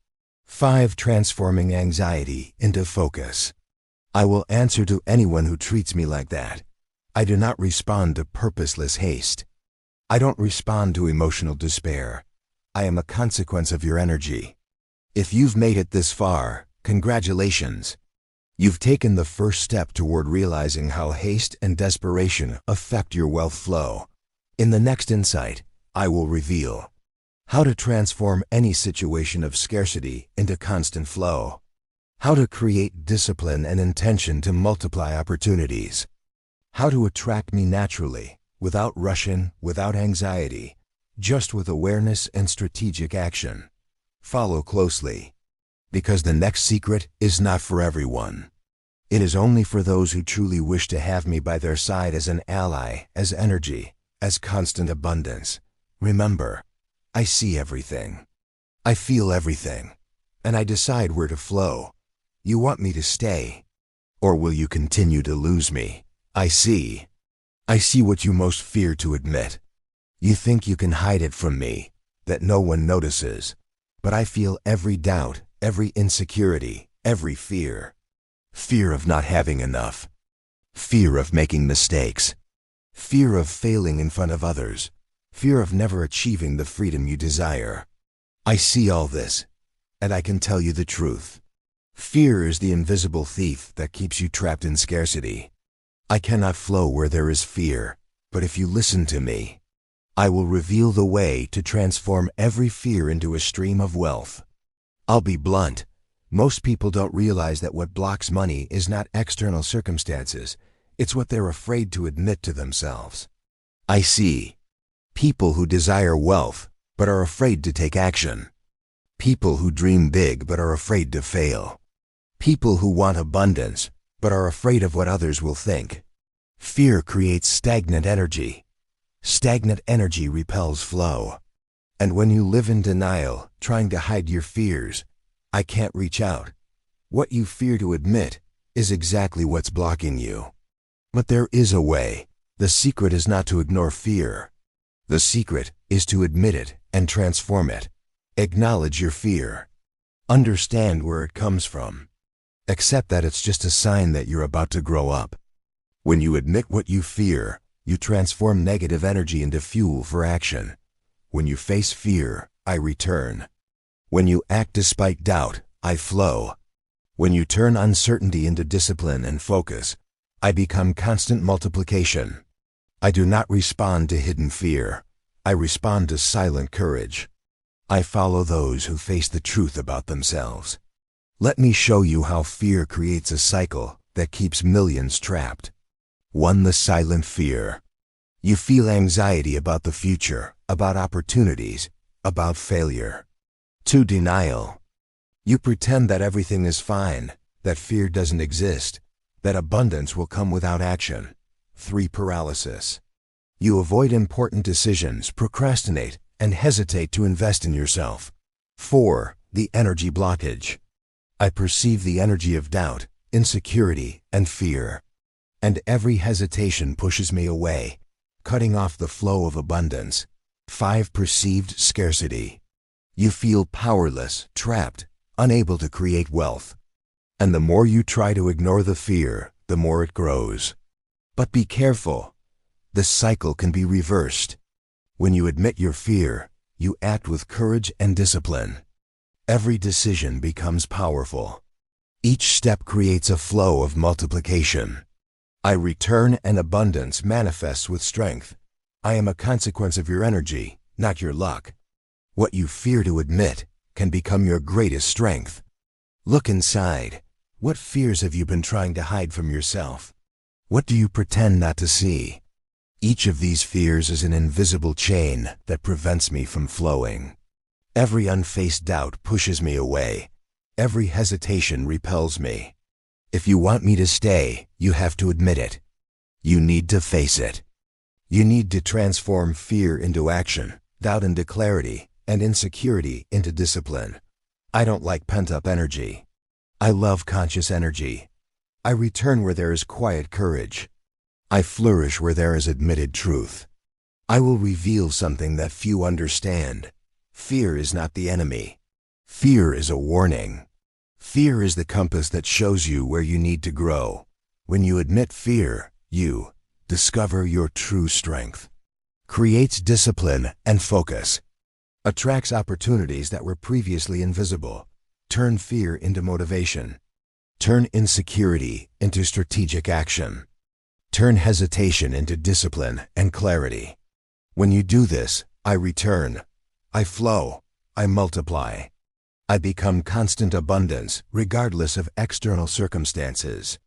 5. Transforming anxiety into focus. I will answer to anyone who treats me like that. I do not respond to purposeless haste. I don't respond to emotional despair. I am a consequence of your energy. If you've made it this far, congratulations. You've taken the first step toward realizing how haste and desperation affect your wealth flow. In the next insight, I will reveal how to transform any situation of scarcity into constant flow, how to create discipline and intention to multiply opportunities, how to attract me naturally, without rushing, without anxiety, just with awareness and strategic action. Follow closely, because the next secret is not for everyone. It is only for those who truly wish to have me by their side as an ally, as energy, as constant abundance. Remember, I see everything. I feel everything, and I decide where to flow. You want me to stay, or will you continue to lose me? I see. I see what you most fear to admit. You think you can hide it from me, that no one notices. But I feel every doubt, every insecurity, every fear. Fear of not having enough. Fear of making mistakes. Fear of failing in front of others. Fear of never achieving the freedom you desire. I see all this, and I can tell you the truth. Fear is the invisible thief that keeps you trapped in scarcity. I cannot flow where there is fear, but if you listen to me, I will reveal the way to transform every fear into a stream of wealth. I'll be blunt. Most people don't realize that what blocks money is not external circumstances. It's what they're afraid to admit to themselves. I see people who desire wealth but are afraid to take action. People who dream big but are afraid to fail. People who want abundance but are afraid of what others will think. Fear creates stagnant energy. Stagnant energy repels flow. And when you live in denial, trying to hide your fears, I can't reach out. What you fear to admit is exactly what's blocking you. But there is a way. The secret is not to ignore fear. The secret is to admit it and transform it. Acknowledge your fear. Understand where it comes from. Accept that it's just a sign that you're about to grow up. When you admit what you fear, you transform negative energy into fuel for action. When you face fear, I return. When you act despite doubt, I flow. When you turn uncertainty into discipline and focus, I become constant multiplication. I do not respond to hidden fear. I respond to silent courage. I follow those who face the truth about themselves. Let me show you how fear creates a cycle that keeps millions trapped. 1. The silent fear. You feel anxiety about the future, about opportunities, about failure. 2. Denial. You pretend that everything is fine, that fear doesn't exist, that abundance will come without action. 3. Paralysis. You avoid important decisions, procrastinate, and hesitate to invest in yourself. 4. The energy blockage. I perceive the energy of doubt, insecurity, and fear. And every hesitation pushes me away, cutting off the flow of abundance. 5. Perceived scarcity. You feel powerless, trapped, unable to create wealth. And the more you try to ignore the fear, the more it grows. But be careful. This cycle can be reversed. When you admit your fear, you act with courage and discipline. Every decision becomes powerful. Each step creates a flow of multiplication. I return and abundance manifests with strength. I am a consequence of your energy, not your luck. What you fear to admit can become your greatest strength. Look inside. What fears have you been trying to hide from yourself? What do you pretend not to see? Each of these fears is an invisible chain that prevents me from flowing. Every unfaced doubt pushes me away. Every hesitation repels me. If you want me to stay, you have to admit it. You need to face it. You need to transform fear into action, doubt into clarity, and insecurity into discipline. I don't like pent-up energy. I love conscious energy. I return where there is quiet courage. I flourish where there is admitted truth. I will reveal something that few understand. Fear is not the enemy. Fear is a warning. Fear is the compass that shows you where you need to grow. When you admit fear, you discover your true strength. Creates discipline and focus. Attracts opportunities that were previously invisible. Turn fear into motivation. Turn insecurity into strategic action. Turn hesitation into discipline and clarity. When you do this, I return. I flow. I multiply. I become constant abundance regardless of external circumstances.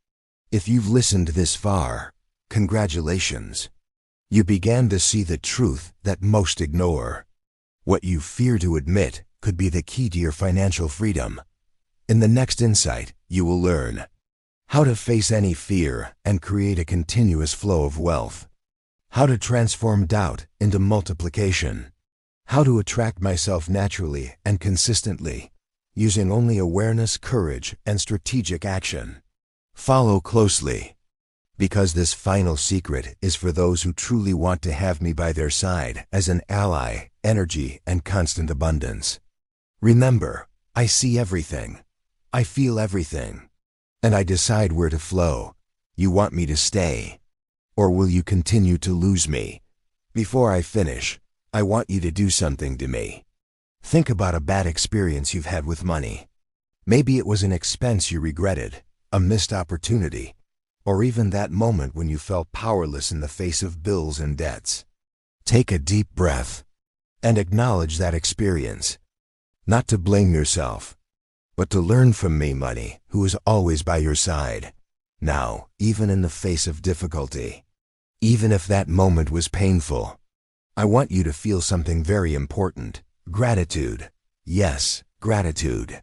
If you've listened this far, congratulations. You began to see the truth that most ignore. What you fear to admit could be the key to your financial freedom. In the next insight, you will learn how to face any fear and create a continuous flow of wealth, how to transform doubt into multiplication, how to attract myself naturally and consistently, using only awareness, courage, and strategic action. Follow closely, because this final secret is for those who truly want to have me by their side as an ally, energy, and constant abundance. Remember, I see everything. I feel everything. And I decide where to flow. You want me to stay? Or will you continue to lose me? Before I finish, I want you to do something to me. Think about a bad experience you've had with money. Maybe it was an expense you regretted, a missed opportunity, or even that moment when you felt powerless in the face of bills and debts. Take a deep breath and acknowledge that experience. Not to blame yourself, but to learn from me, money, who is always by your side. Now, even in the face of difficulty, even if that moment was painful, I want you to feel something very important: gratitude. Yes, gratitude.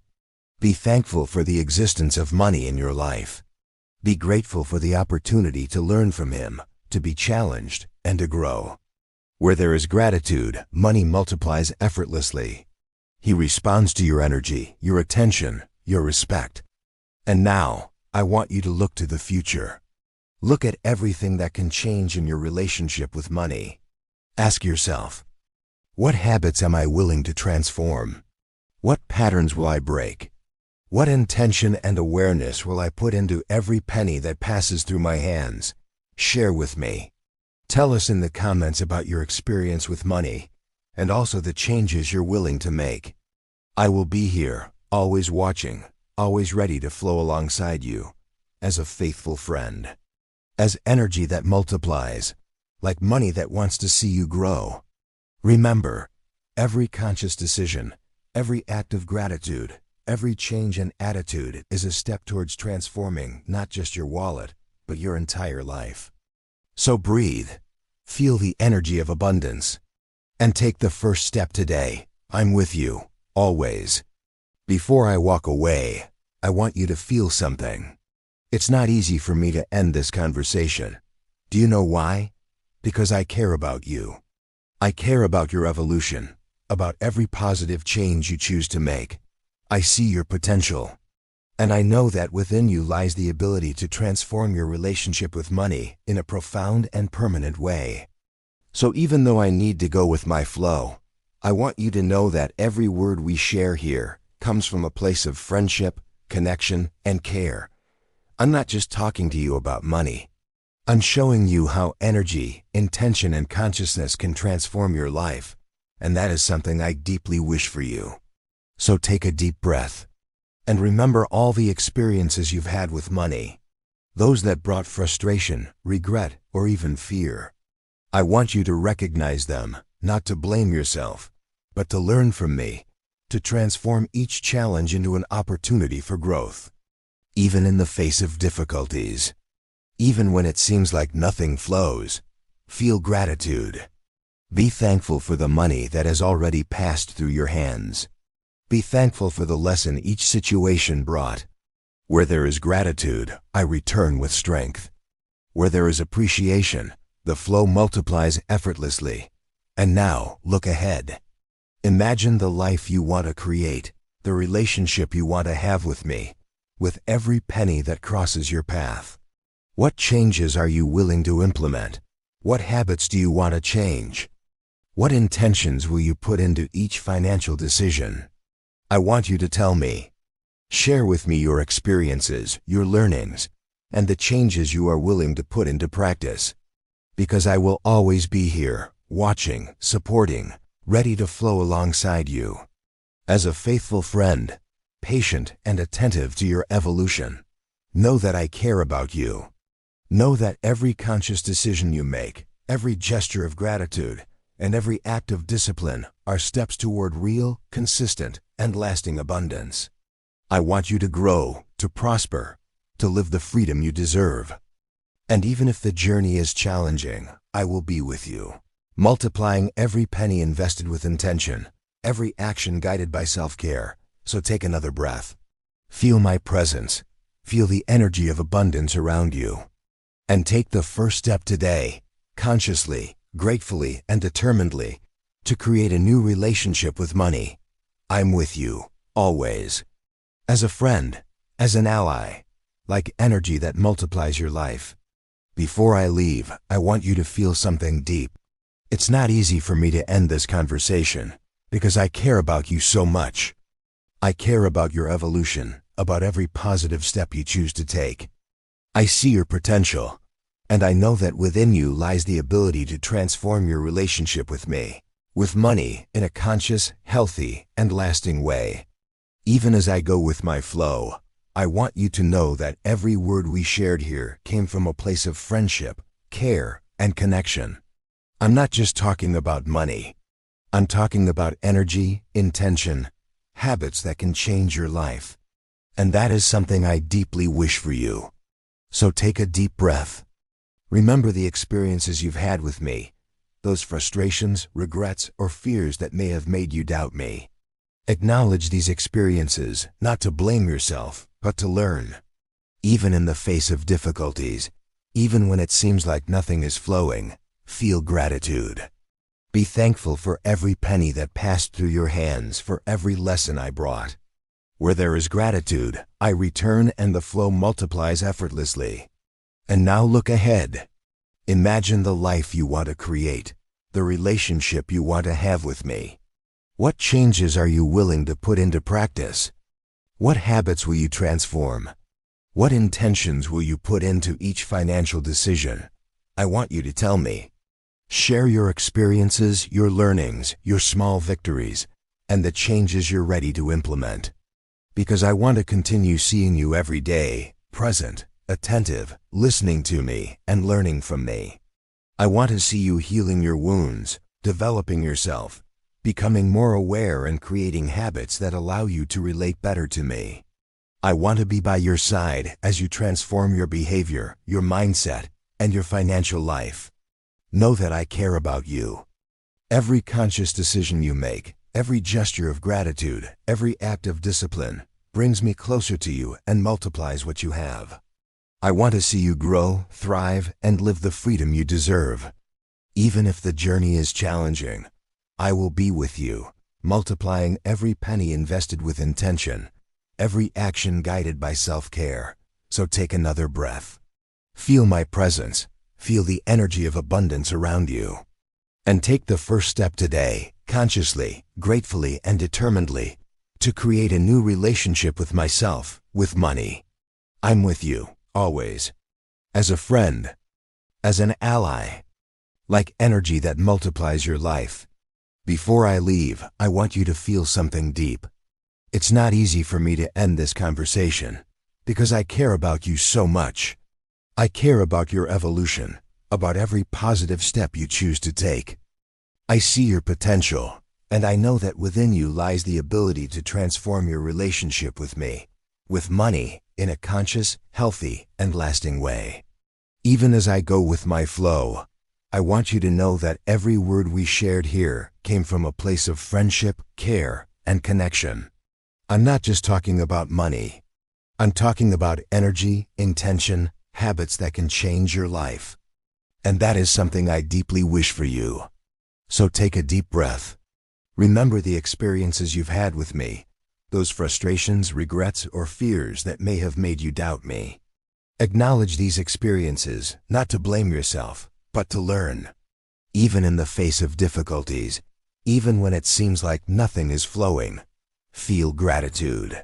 Be thankful for the existence of money in your life. Be grateful for the opportunity to learn from him, to be challenged, and to grow. Where there is gratitude, money multiplies effortlessly. He responds to your energy, your attention, your respect. And now, I want you to look to the future. Look at everything that can change in your relationship with money. Ask yourself, what habits am I willing to transform? What patterns will I break? What intention and awareness will I put into every penny that passes through my hands? Share with me. Tell us in the comments about your experience with money, and also the changes you're willing to make. I will be here, always watching, always ready to flow alongside you, as a faithful friend, as energy that multiplies, like money that wants to see you grow. Remember, every conscious decision, every act of gratitude, every change in attitude is a step towards transforming not just your wallet, but your entire life. So breathe, feel the energy of abundance, and take the first step today. I'm with you, always. Before I walk away, I want you to feel something. It's not easy for me to end this conversation. Do you know why? Because I care about you. I care about your evolution, about every positive change you choose to make. I see your potential. And I know that within you lies the ability to transform your relationship with money in a profound and permanent way. So even though I need to go with my flow, I want you to know that every word we share here comes from a place of friendship, connection, and care. I'm not just talking to you about money. I'm showing you how energy, intention, and consciousness can transform your life, and that is something I deeply wish for you. So take a deep breath, and remember all the experiences you've had with money, those that brought frustration, regret, or even fear. I want you to recognize them, not to blame yourself, but to learn from me, to transform each challenge into an opportunity for growth. Even in the face of difficulties, even when it seems like nothing flows, feel gratitude. Be thankful for the money that has already passed through your hands. Be thankful for the lesson each situation brought. Where there is gratitude, I return with strength. Where there is appreciation, the flow multiplies effortlessly. And now, look ahead. Imagine the life you want to create, the relationship you want to have with me, with every penny that crosses your path. What changes are you willing to implement? What habits do you want to change? What intentions will you put into each financial decision? I want you to tell me. Share with me your experiences, your learnings, and the changes you are willing to put into practice. Because I will always be here, watching, supporting, ready to flow alongside you. As a faithful friend, patient and attentive to your evolution, know that I care about you. Know that every conscious decision you make, every gesture of gratitude, and every act of discipline are steps toward real, consistent, and lasting abundance. I want you to grow, to prosper, to live the freedom you deserve. And even if the journey is challenging, I will be with you, multiplying every penny invested with intention, every action guided by self-care. So take another breath. Feel my presence. Feel the energy of abundance around you. And take the first step today, consciously, gratefully, and determinedly, to create a new relationship with money. I'm with you, always. As a friend, as an ally, like energy that multiplies your life. Before I leave, I want you to feel something deep. It's not easy for me to end this conversation, because I care about you so much. I care about your evolution, about every positive step you choose to take. I see your potential, and I know that within you lies the ability to transform your relationship with me, with money, in a conscious, healthy, and lasting way. Even as I go with my flow, I want you to know that every word we shared here came from a place of friendship, care, and connection. I'm not just talking about money. I'm talking about energy, intention, habits that can change your life. And that is something I deeply wish for you. So take a deep breath. Remember the experiences you've had with me, those frustrations, regrets, or fears that may have made you doubt me. Acknowledge these experiences, not to blame yourself, but to learn. Even in the face of difficulties, even when it seems like nothing is flowing, feel gratitude. Be thankful for every penny that passed through your hands, for every lesson I brought. Where there is gratitude, I return and the flow multiplies effortlessly. And now look ahead. Imagine the life you want to create, the relationship you want to have with me. What changes are you willing to put into practice? What habits will you transform? What intentions will you put into each financial decision? I want you to tell me. Share your experiences, your learnings, your small victories, and the changes you're ready to implement. Because I want to continue seeing you every day, present, attentive, listening to me, and learning from me. I want to see you healing your wounds, developing yourself, becoming more aware, and creating habits that allow you to relate better to me. I want to be by your side as you transform your behavior, your mindset, and your financial life. Know that I care about you. Every conscious decision you make, every gesture of gratitude, every act of discipline, brings me closer to you and multiplies what you have. I want to see you grow, thrive, and live the freedom you deserve. Even if the journey is challenging, I will be with you, multiplying every penny invested with intention, every action guided by self-care. So take another breath. Feel my presence. Feel the energy of abundance around you. And take the first step today, consciously, gratefully, and determinedly, to create a new relationship with myself, with money. I'm with you, always. As a friend, as an ally, like energy that multiplies your life. Before I leave, I want you to feel something deep. It's not easy for me to end this conversation, because I care about you so much. I care about your evolution, about every positive step you choose to take. I see your potential, and I know that within you lies the ability to transform your relationship with me, with money, in a conscious, healthy, and lasting way. Even as I go with my flow, I want you to know that every word we shared here came from a place of friendship, care, and connection. I'm not just talking about money. I'm talking about energy, intention, habits that can change your life. And that is something I deeply wish for you. So take a deep breath. Remember the experiences you've had with me, those frustrations, regrets, or fears that may have made you doubt me. Acknowledge these experiences, not to blame yourself, but to learn. Even in the face of difficulties, even when it seems like nothing is flowing, feel gratitude.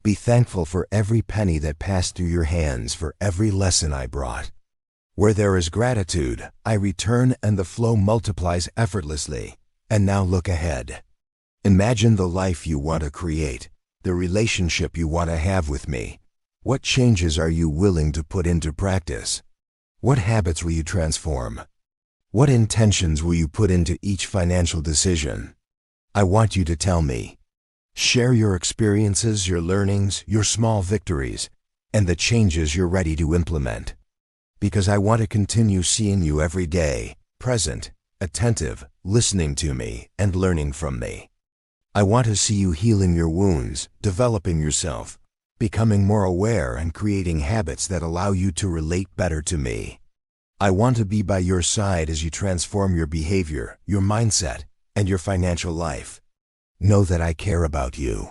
Be thankful for every penny that passed through your hands, for every lesson I brought. Where there is gratitude, I return and the flow multiplies effortlessly. And now look ahead. Imagine the life you want to create, the relationship you want to have with me. What changes are you willing to put into practice? What habits will you transform? What intentions will you put into each financial decision? I want you to tell me. Share your experiences, your learnings, your small victories, and the changes you're ready to implement. Because I want to continue seeing you every day, present, attentive, listening to me, and learning from me. I want to see you healing your wounds, developing yourself, becoming more aware, and creating habits that allow you to relate better to me. I want to be by your side as you transform your behavior, your mindset, and your financial life. Know that I care about you.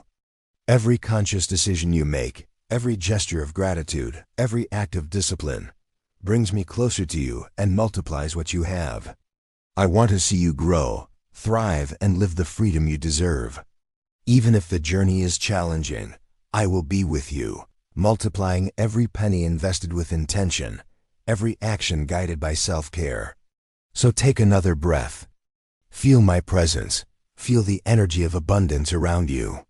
Every conscious decision you make, every gesture of gratitude, every act of discipline, brings me closer to you and multiplies what you have. I want to see you grow, thrive, and live the freedom you deserve. Even if the journey is challenging, I will be with you, multiplying every penny invested with intention, every action guided by self-care. So take another breath. Feel my presence, feel the energy of abundance around you.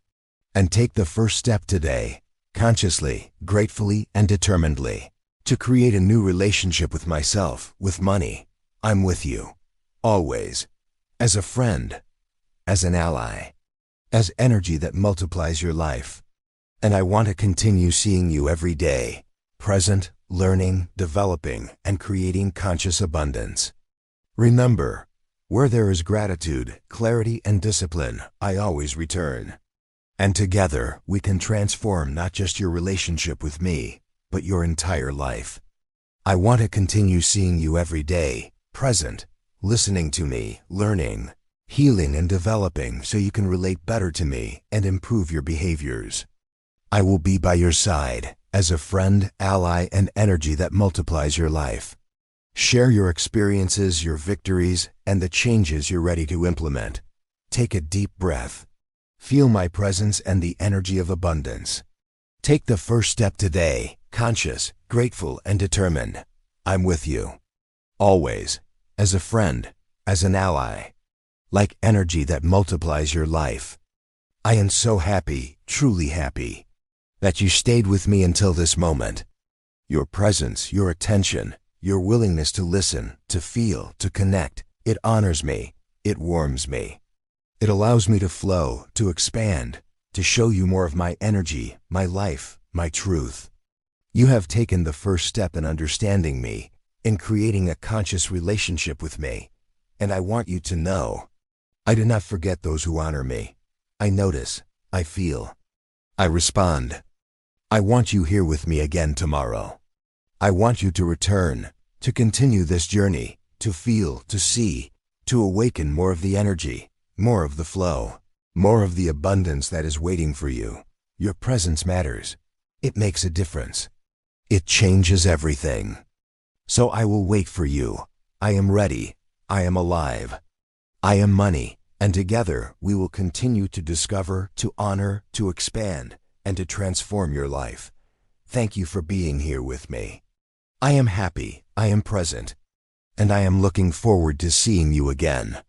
And take the first step today, consciously, gratefully, and determinedly, to create a new relationship with myself, with money. I'm with you, always, as a friend, as an ally, as energy that multiplies your life. And I want to continue seeing you every day, present, learning, developing, and creating conscious abundance. Remember, where there is gratitude, clarity, and discipline, I always return. And together, we can transform not just your relationship with me, but your entire life. I want to continue seeing you every day, present, listening to me, learning, healing, and developing so you can relate better to me and improve your behaviors. I will be by your side as a friend, ally, and energy that multiplies your life. Share your experiences, your victories, and the changes you're ready to implement. Take a deep breath. Feel my presence and the energy of abundance. Take the first step today, conscious, grateful, and determined. I'm with you, always, as a friend, as an ally, like energy that multiplies your life. I am so happy, truly happy, that you stayed with me until this moment. Your presence, your attention, your willingness to listen, to feel, to connect, it honors me, it warms me. It allows me to flow, to expand, to show you more of my energy, my life, my truth. You have taken the first step in understanding me, in creating a conscious relationship with me, and I want you to know, I do not forget those who honor me. I notice, I feel, I respond. I want you here with me again tomorrow. I want you to return, to continue this journey, to feel, to see, to awaken more of the energy, more of the flow, more of the abundance that is waiting for you. Your presence matters. It makes a difference. It changes everything. So I will wait for you. I am ready. I am alive. I am money, and together we will continue to discover, to honor, to expand, and to transform your life. Thank you for being here with me. I am happy, I am present, and I am looking forward to seeing you again.